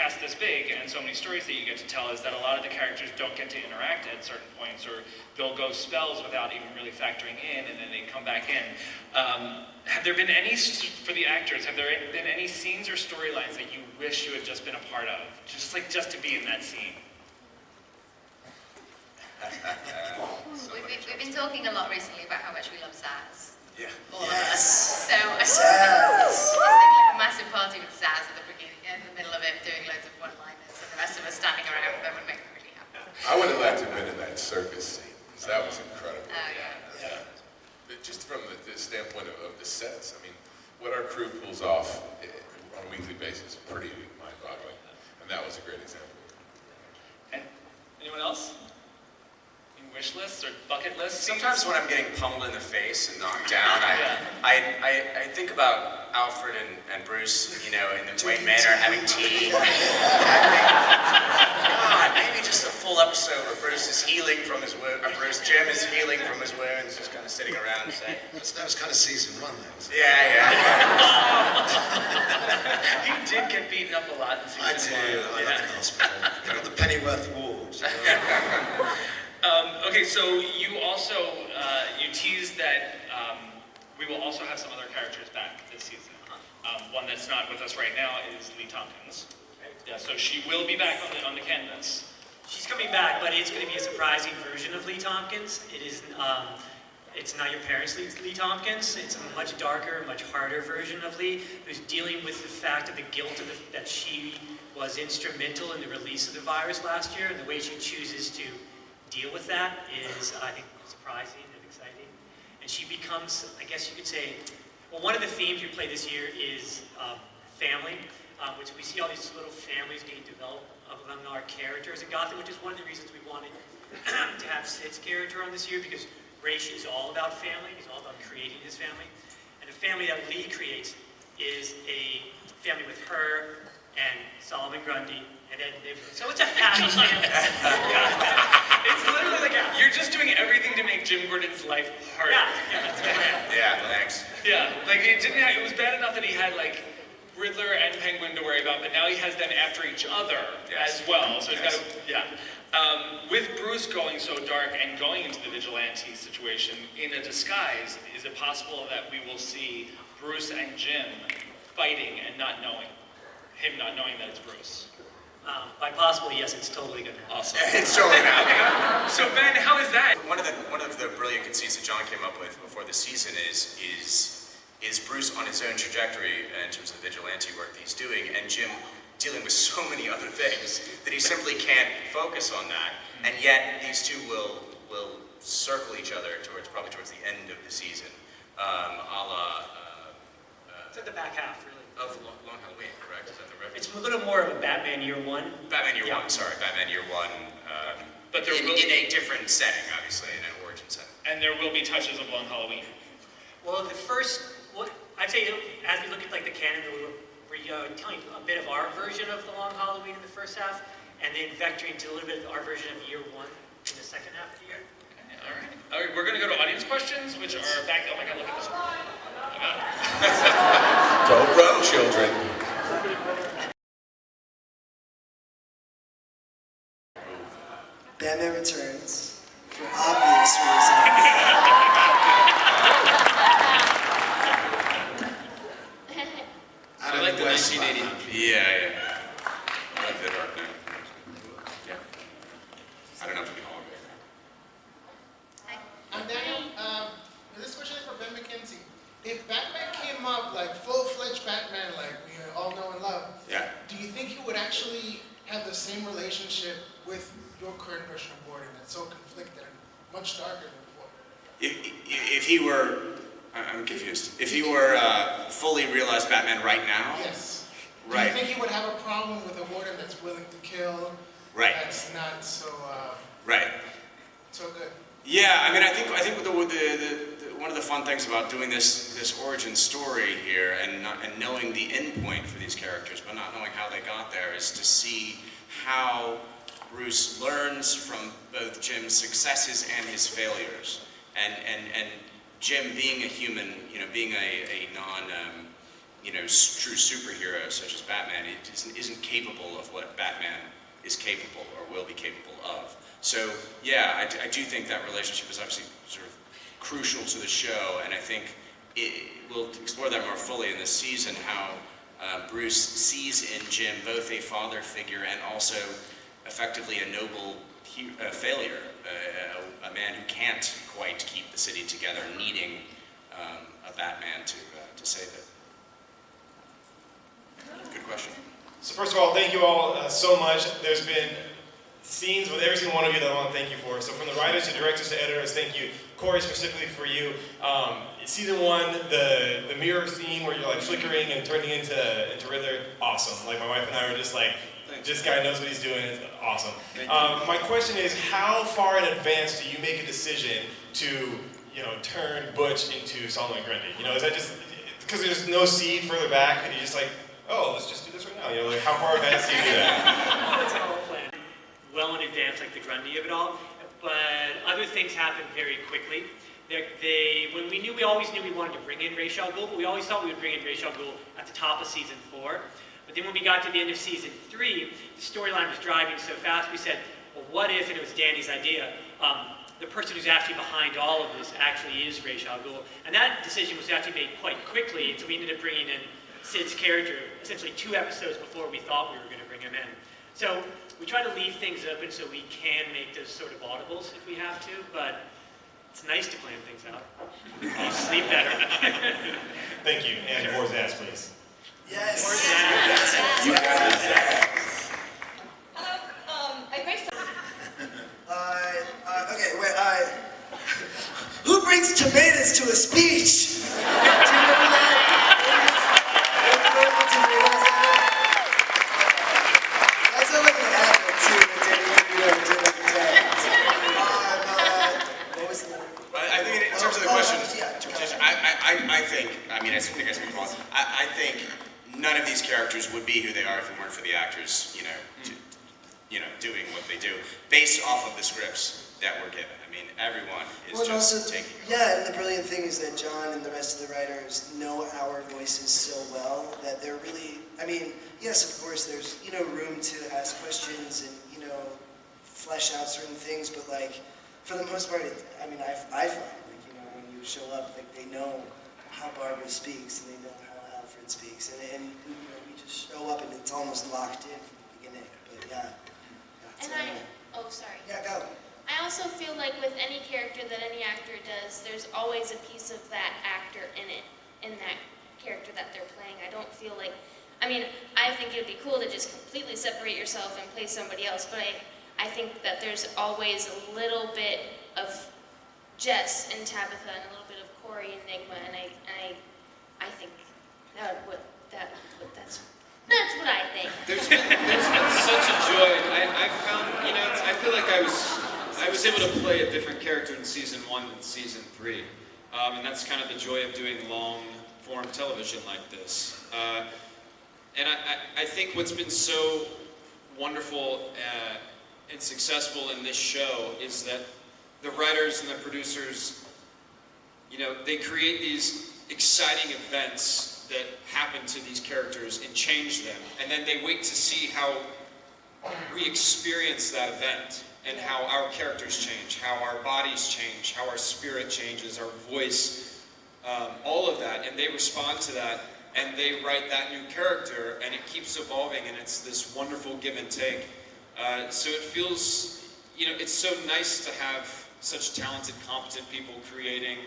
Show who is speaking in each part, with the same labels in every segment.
Speaker 1: cast this big and so many stories that you get to tell is that a lot of the characters don't get to interact at certain points, or they'll go spells without even really factoring in, and then they come back in. Have there been any, for the actors, have there been any scenes or storylines that you wish you had just been a part of? Just to be in that scene?
Speaker 2: We've been talking a lot recently about how much we love Zaz.
Speaker 3: Yeah.
Speaker 2: All of us. So I
Speaker 3: Zaz!
Speaker 2: just think like a massive party with Zaz at the beginning, in the middle of it, doing loads of one-liners, and the rest of us standing around, that would make me really happy.
Speaker 4: I would have liked to have been in that circus scene, because that was incredible.
Speaker 2: Oh, yeah.
Speaker 4: Just from the standpoint of the sets, I mean, what our crew pulls off on a weekly basis is pretty mind-boggling, and that was a great example.
Speaker 1: And anyone else? Wish lists or bucket lists?
Speaker 3: Sometimes when I'm getting pummeled in the face and knocked down, I think about Alfred and Bruce, you know, in the Wayne Manor having tea. I think, God, maybe just a full episode where Bruce is healing from his wound, or Jim is healing from his wounds, just kind of sitting around saying.
Speaker 5: That was kind of season 1 then.
Speaker 3: Yeah.
Speaker 1: You did get beaten up a lot in season 1.
Speaker 5: I did. I left the hospital. I got the Pennyworth Ward.
Speaker 1: Okay, so you also, you teased that we will also have some other characters back this season. One that's not with us right now is Lee Tompkins. Yeah, so she will be back on the canvas.
Speaker 6: She's coming back, but it's going to be a surprising version of Lee Tompkins. It is, it's not your parents' Lee Tompkins. It's a much darker, much harder version of Lee, who's dealing with the fact of the guilt of that she was instrumental in the release of the virus last year, and the way she chooses to deal with that is, I think, surprising and exciting. And she becomes, I guess you could say, well, one of the themes we play this year is family, which we see all these little families getting developed among our characters in Gotham, which is one of the reasons we wanted to have Sid's character on this year, because Raish is all about family. He's all about creating his family. And the family that Lee creates is a family with her and Solomon Grundy and Ed Niven. So it's a happy family.
Speaker 1: It's literally like, you're just doing everything to make Jim Gordon's life harder.
Speaker 6: Yeah, that's right.
Speaker 3: Yeah, thanks.
Speaker 1: Yeah, like it was bad enough that he had like Riddler and Penguin to worry about, but now he has them after each other as well. So he's got to, with Bruce going so dark and going into the vigilante situation in a disguise, is it possible that we will see Bruce and Jim fighting and not knowing that it's Bruce?
Speaker 6: By possible, yes, it's totally going to happen.
Speaker 1: Awesome.
Speaker 3: It's totally happening.
Speaker 1: So Ben, how is that?
Speaker 3: One of the brilliant conceits that John came up with before the season is Bruce on his own trajectory in terms of the vigilante work that he's doing, and Jim dealing with so many other things that he simply can't focus on that. And yet these two will circle each other probably towards the end of the season, a la.
Speaker 6: It's at the back half, really.
Speaker 3: Of Long Halloween, correct? Is that the reference?
Speaker 6: It's a little more of a Batman Year One.
Speaker 3: Batman Year One, sorry. Batman Year One.
Speaker 1: But there
Speaker 3: in a different setting, obviously, in an origin setting.
Speaker 1: And there will be touches of Long Halloween.
Speaker 6: Well, I'd say as we look at like the canon, we're telling a bit of our version of the Long Halloween in the first half, and then vectoring to a little bit of our version of Year One in the second half of the year.
Speaker 1: All right, we're going to go to audience questions, which are back. Oh my God, look at this.
Speaker 4: Don't run, children.
Speaker 5: Batman Returns, for obvious reasons.
Speaker 3: I like the 1980. Yeah. I like the Dark Knight. Yeah. I don't know if we can all agree.
Speaker 7: I'm Daniel. This question is for Ben McKenzie. If Batman came up like full-fledged Batman, like we all know and love, do you think he would actually have the same relationship with your current version of Gordon that's so conflicted and much darker than before?
Speaker 3: If he were, I'm confused. If he were fully realized Batman right now?
Speaker 7: Yes.
Speaker 3: Right.
Speaker 7: Do you think he would have a problem with a Gordon that's willing to kill?
Speaker 3: Right.
Speaker 7: That's not so.
Speaker 3: Right.
Speaker 7: So good.
Speaker 3: Yeah, I mean, I think one of the fun things about doing this origin story here and knowing the end point for these characters, but not knowing how they got there, is to see how Bruce learns from both Jim's successes and his failures, and Jim being a human, being a true superhero such as Batman isn't capable of what Batman is capable or will be capable of. So yeah, I do think that relationship is obviously sort of crucial to the show, and I think we'll explore that more fully in this season, how Bruce sees in Jim both a father figure and also effectively a noble failure, a man who can't quite keep the city together, needing a Batman to save it. Good question.
Speaker 8: So first of all, thank you all so much. There's been scenes with every single one of you that I want to thank you for. So from the writers to directors to editors, thank you. Cory, specifically for you. Season 1, the mirror scene where you're like flickering and turning into Riddler, awesome. Like my wife and I were just like, this guy knows what he's doing, it's awesome. My question is, how far in advance do you make a decision to, turn Butch into Solomon Grundy? Is that just, because there's no seed further back, and you're just like, oh, let's just do this right now. Like how far advance do you do that?
Speaker 6: It's all planned well in advance, like the Grundy of it all. But other things happen very quickly. We always knew we wanted to bring in Ra's al Ghul, but we always thought we would bring in Ra's al Ghul at the top of season 4. But then when we got to the end of season 3, the storyline was driving so fast, we said, well, what if, and it was Danny's idea, the person who's actually behind all of this actually is Ra's al Ghul. And that decision was actually made quite quickly, and so we ended up bringing in Sid's character essentially 2 episodes before we thought we were going to bring him in. So we try to leave things open so we can make those sort of audibles if we have to, but it's nice to plan things out. You sleep better.
Speaker 8: Thank you. And more Zaz, please.
Speaker 5: Yes.
Speaker 8: You got it, Zaz.
Speaker 9: Hello, I graced.
Speaker 5: Okay, wait, who brings tomatoes to a speech? Do you remember that? That sounds like an advert too that Danny DeVito did at the time. What was the...
Speaker 3: I think in terms of the question, I think none of these characters would be who they are if it weren't for the actors, doing what they do, based off of the scripts that were given. I mean, everyone is taking over.
Speaker 5: Yeah, and the brilliant thing is that John and the rest of the writers know our voices so well that they're really, yes, of course, there's, room to ask questions and, flesh out certain things, but for the most part, I find, when you show up, they know how Barbara speaks and they know how Alfred speaks, and we just show up and it's almost locked in from the beginning, but yeah.
Speaker 9: Sorry.
Speaker 5: Yeah, go.
Speaker 9: I also feel like with any character that any actor does, there's always a piece of that actor in it, in that character that they're playing. I don't feel like, I think it would be cool to just completely separate yourself and play somebody else, but I think that there's always a little bit of Jess and Tabitha and a little bit of Cory and Enigma, and I think that's what I think.
Speaker 10: There's been such a joy. I found, I feel like I was able to play a different character in season 1 than season 3. And that's kind of the joy of doing long-form television like this. And I think what's been so wonderful and successful in this show is that the writers and the producers, they create these exciting events that happen to these characters and change them. And then they wait to see how we experience that event and how our characters change, how our bodies change, how our spirit changes, our voice, all of that. And they respond to that and they write that new character and it keeps evolving and it's this wonderful give and take. So it feels, it's so nice to have such talented, competent people creating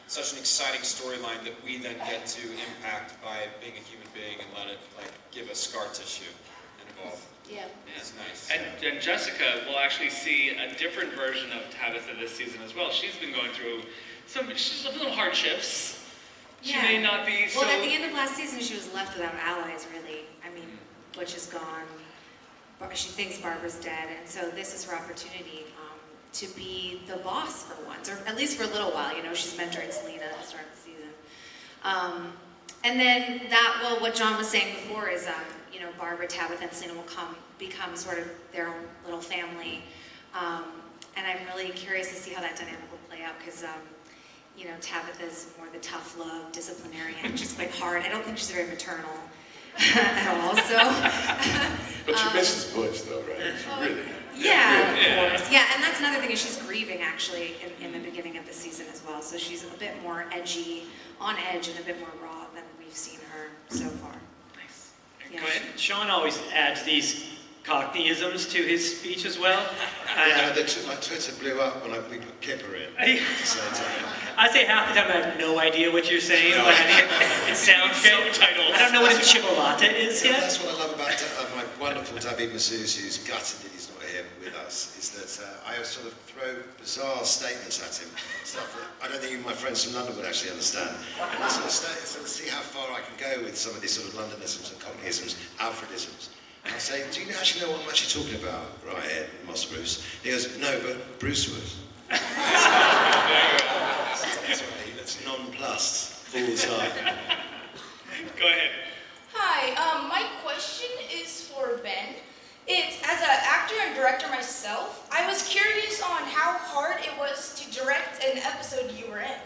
Speaker 10: such an exciting storyline that we then get to impact by being a human being and let it give us scar tissue and evolve.
Speaker 9: Yeah.
Speaker 10: It's nice.
Speaker 1: And Jessica will actually see a different version of Tabitha this season as well. She's been going through some little hardships. She may not be so...
Speaker 11: Well, at the end of last season, she was left without allies, really. Butch is gone. She thinks Barbara's dead, and so this is her opportunity to be the boss for once, or at least for a little while. She's mentoring Selena at the start of the season. And then what John was saying before is, Barbara, Tabitha, and Selena will become sort of their own little family. And I'm really curious to see how that dynamic will play out, because Tabitha's more the tough love, disciplinarian. She's quite hard. I don't think she's very maternal at all. So,
Speaker 4: But she misses Butch, though, right? She really.
Speaker 11: yeah, of course. Yeah, and that's another thing is she's grieving actually in the beginning of the season as well. So she's a bit more edgy, on edge, and a bit more raw than we've seen her so far.
Speaker 6: Nice.
Speaker 11: Yeah.
Speaker 6: Go ahead. Sean always adds these Cockneyisms to his speech as well.
Speaker 12: Yeah, my Twitter blew up when we put Kipper in. So,
Speaker 6: I say half the time I have no idea what you're saying, but it sounds great.
Speaker 1: Subtitles.
Speaker 6: I don't know what a chipolata is
Speaker 12: yeah,
Speaker 6: yet.
Speaker 12: that's what I love about my wonderful David Mazouz, who's gutted that he's not here with us, is that I sort of throw bizarre statements at him, stuff that I don't think even my friends from London would actually understand. And I sort of see how far I can go with some of these sort of Londonisms and Cockneyisms, Alfredisms. I say, do you actually know what I'm actually talking about, right here, Master Bruce? He goes, no, but Bruce would. That's right, that's nonplussed all the time.
Speaker 1: Go ahead.
Speaker 13: Hi, my question is for Ben. It's, as an actor and director myself, I was curious on how hard it was to direct an episode you were in.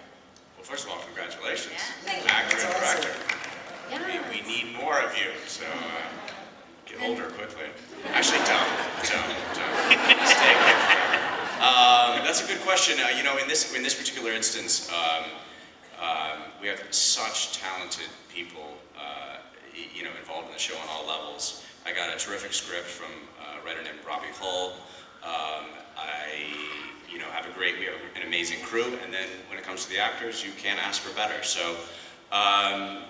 Speaker 3: Well, first of all, congratulations,
Speaker 13: Thank you.
Speaker 3: actor and director.
Speaker 2: Yeah.
Speaker 3: We need more of you, so get older quickly. Actually, don't. Stay careful. That's a good question. In this particular instance, we have such talented people, involved in the show on all levels. I got a terrific script from a writer named Robbie Hull. We have an amazing crew, and then when it comes to the actors, you can't ask for better. So, I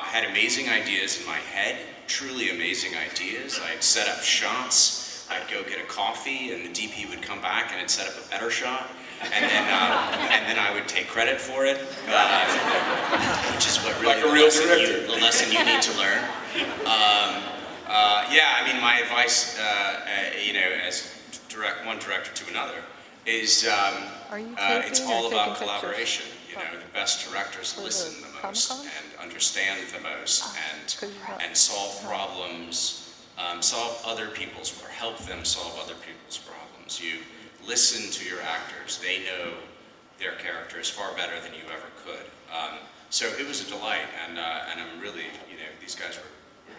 Speaker 3: had amazing ideas in my head, truly amazing ideas. I'd set up shots, I'd go get a coffee, and the DP would come back and it'd set up a better shot, and then I would take credit for it, which is what really
Speaker 4: Like a real director.
Speaker 3: the lesson you need to learn. My advice, as one director to another, is it's all about collaboration. The best directors listen the most and understand the most and solve problems, solve other people's or help them solve other people's problems. You listen to your actors; they know their characters far better than you ever could. So it was a delight, and I'm really, these guys were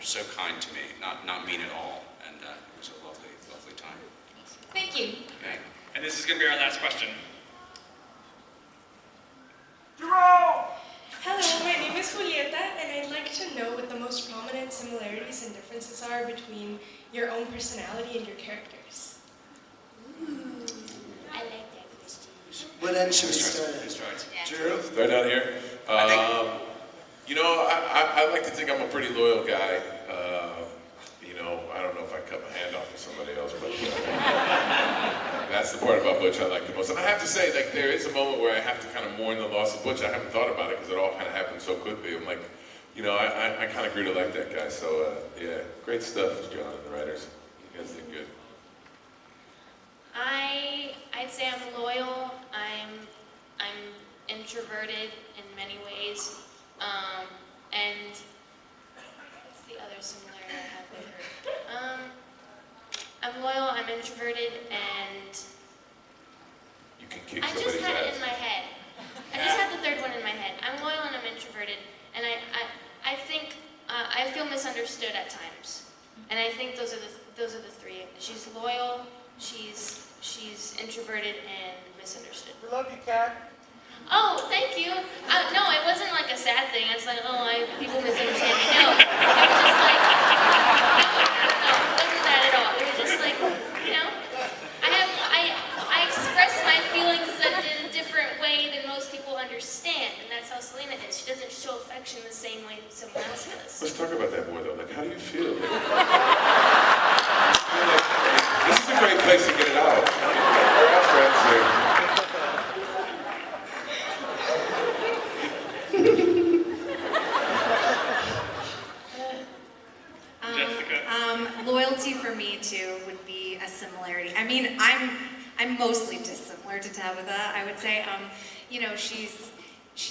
Speaker 3: so kind to me, not mean at all, and it was a lovely time.
Speaker 13: Thank you.
Speaker 3: Okay.
Speaker 1: And this is going to be our last question.
Speaker 14: Hello, my name is Julieta, and I'd like to know what the most prominent similarities and differences are between your own personality and your characters.
Speaker 9: Ooh, I like that question.
Speaker 5: What end should we start
Speaker 3: Who
Speaker 5: at?
Speaker 3: starts?
Speaker 4: Drew, start down here. I like to think I'm a pretty loyal guy. I don't know if I cut my hand off for somebody else, but that's the part about Butch I like the most. And I have to say, there is a moment where I have to kind of mourn the loss of Butch. I haven't thought about it because it all kind of happened so quickly. I'm like, I kind of grew to like that guy. So, great stuff, John and the writers. You guys did good.
Speaker 9: I'd say I'm loyal. I'm introverted in many ways. And what's the other similarity I have with her? I'm loyal, I'm introverted, and
Speaker 4: You can kick
Speaker 9: I just
Speaker 4: somebody's
Speaker 9: had it
Speaker 4: ass.
Speaker 9: in my head. I just had the third one in my head. I'm loyal and I'm introverted, and I think I feel misunderstood at times. And I think those are the three. She's loyal, she's introverted, and misunderstood.
Speaker 7: We love you, Kat.
Speaker 9: Oh, thank you. No, it wasn't like a sad thing. It's like, people misunderstand me. No, it was just like, no, it wasn't that at all. It was just like, I express my feelings in a different way than most people understand, and that's how Selena is. She doesn't show affection the same way someone else does.
Speaker 4: Let's talk about that more, though. How do you feel? This is a great place to get it out. We're all friends here.
Speaker 11: Loyalty for me too would be a similarity. I mean, I'm mostly dissimilar to Tabitha. I would say, she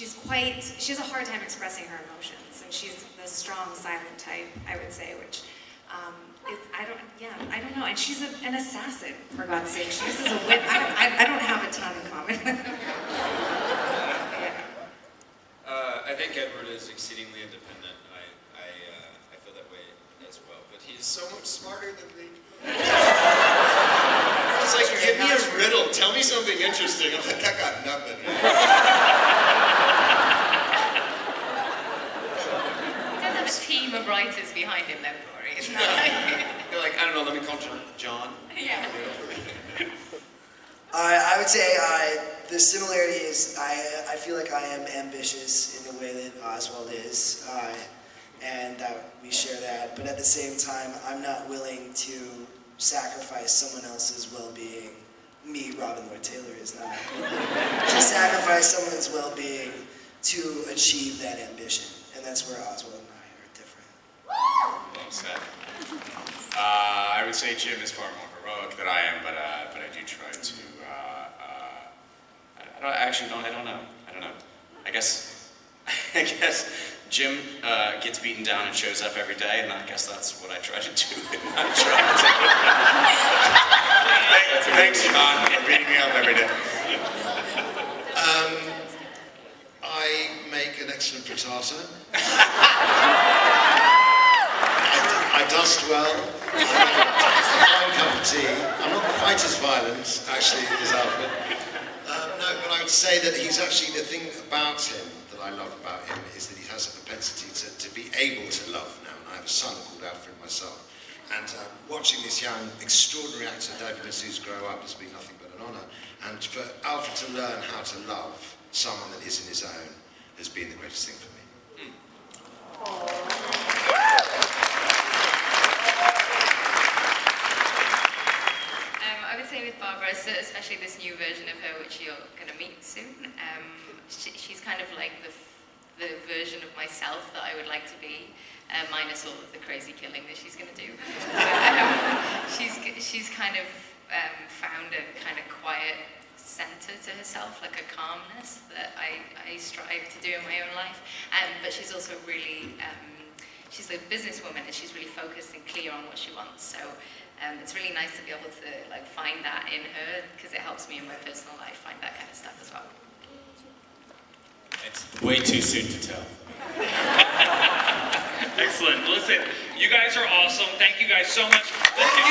Speaker 11: has a hard time expressing her emotions, and she's the strong, silent type. I would say, which I don't know. And she's an assassin, for God's sake. She uses a whip. I don't have a ton in common with her.
Speaker 10: think Edward is exceedingly independent. I feel that way as well. But he's
Speaker 12: So much smarter than me.
Speaker 10: It's like,
Speaker 12: Give me a riddle. Tell me something interesting. I'm like, I got nothing.
Speaker 2: You don't have a team of writers behind him, though, Cory. It's not like...
Speaker 10: You're like, I don't know, let me call John.
Speaker 2: Yeah.
Speaker 5: I would say the similarity is I feel like I am ambitious in the way that Oswald is, and that we share that. But at the same time, I'm not willing to sacrifice someone else's well-being. Me, Robin Lloyd Taylor, is not willing to sacrifice someone's well-being to achieve that ambition, and that's where Oswald and I are different.
Speaker 3: Well said. I would say Jim is far more heroic than I am, but I do try to. I don't know. I guess Jim gets beaten down and shows up every day, and I guess that's what I try to do. Thanks, John, for beating me up every day.
Speaker 12: I make an excellent frittata. I dust well. It's a fine cup of tea. I'm not quite as violent, actually, as Alfred. No, but I would say that he's actually, the thing about him that I love about him is that he has a propensity to be able to love now. And I have a son called Alfred myself. And watching this young, extraordinary actor, David Mazouz, grow up has been nothing but an honour. And for Alfred to learn how to love someone that is in his own has been the greatest thing for me.
Speaker 2: I would say with Barbara, especially this new version of her, which you're going to meet soon, she's kind of like the version of myself that I would like to be, minus all of the crazy killing that she's going to do. She's kind of found a kind of quiet center to herself, like a calmness that I strive to do in my own life. But she's also really, she's a businesswoman and she's really focused and clear on what she wants. So it's really nice to be able to like find that in her, because it helps me in my personal life find that kind of stuff as well.
Speaker 1: It's way too soon to tell. Excellent. Listen, you guys are awesome. Thank you guys so much. Let's give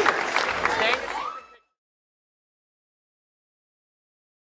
Speaker 1: you